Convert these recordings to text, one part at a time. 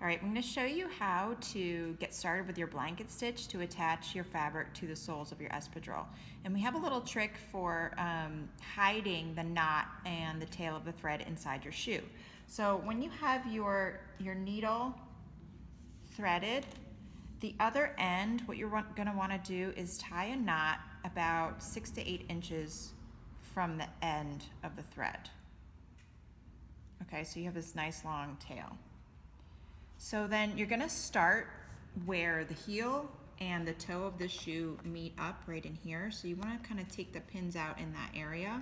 All right, I'm going to show you how to get started with your blanket stitch to attach your fabric to the soles of your espadrille. And we have a little trick for hiding the knot and the tail of the thread inside your shoe. So when you have your needle threaded, the other end, what you're going to want to do is tie a knot about 6 to 8 inches from the end of the thread. Okay, so you have this nice long tail. So then you're going to start where the heel and the toe of the shoe meet up right in here. So you want to kind of take the pins out in that area.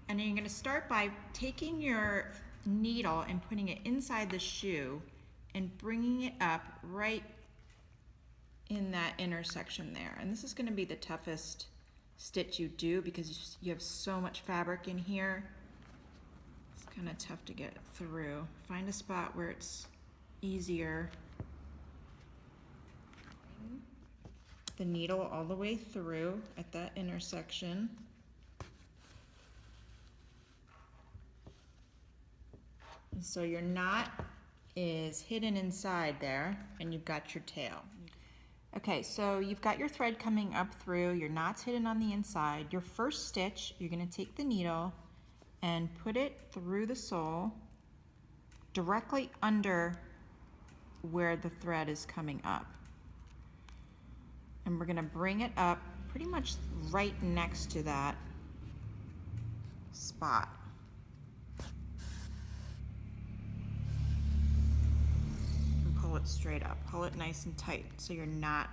And then you're going to start by taking your needle and putting it inside the shoe and bringing it up right in that intersection there. And this is going to be the toughest stitch you do because you have so much fabric in here. It's kind of tough to get through. Find a spot where it's easier. The needle all the way through at that intersection. And so your knot is hidden inside there and you've got your tail. Okay, so you've got your thread coming up through, your knot's hidden on the inside. Your first stitch, you're going to take the needle and put it through the sole directly under where the thread is coming up. And we're going to bring it up pretty much right next to that spot. And pull it straight up. Pull it nice and tight so your knot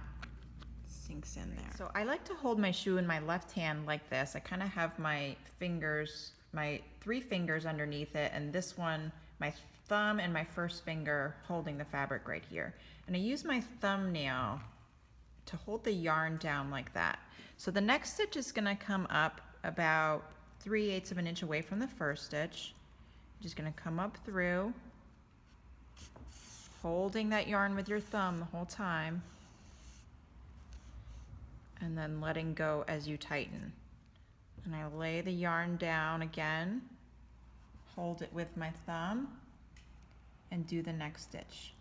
sinks in there. So I like to hold my shoe in my left hand like this. I kind of have my fingers, my 3 fingers underneath it, and this one, my thumb and my first finger holding the fabric right here. And I use my thumbnail to hold the yarn down like that. So the next stitch is going to come up about 3/8 of an inch away from the first stitch. I'm just going to come up through, holding that yarn with your thumb the whole time, and then letting go as you tighten. And I lay the yarn down again, hold it with my thumb, and do the next stitch.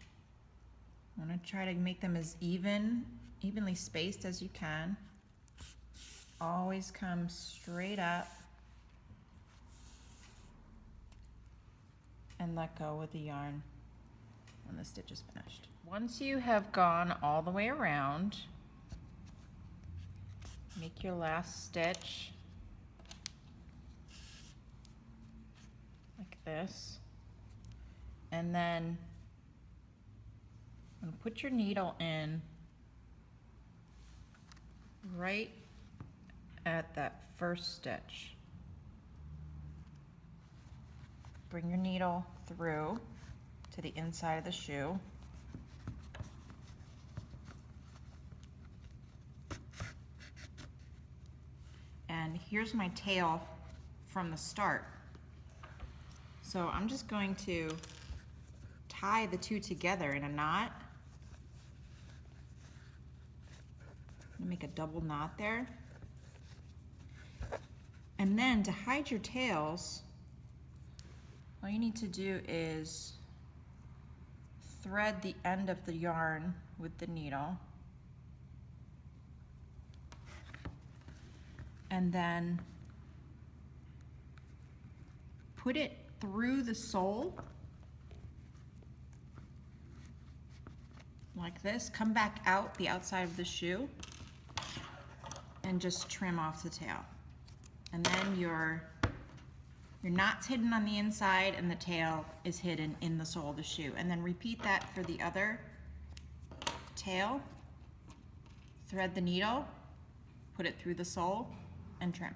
I want to try to make them as evenly spaced as you can. Always come straight up and let go with the yarn when the stitch is finished. Once you have gone all the way around, make your last stitch like this. And then put your needle in right at that first stitch. Bring your needle through to the inside of the shoe. And here's my tail from the start. So I'm just going to tie the two together in a knot. Make a double knot there. And then to hide your tails, all you need to do is thread the end of the yarn with the needle. And then put it through the sole like this, come back out the outside of the shoe and just trim off the tail. And then your knot's hidden on the inside and the tail is hidden in the sole of the shoe. And then repeat that for the other tail. Thread the needle, put it through the sole, and trim.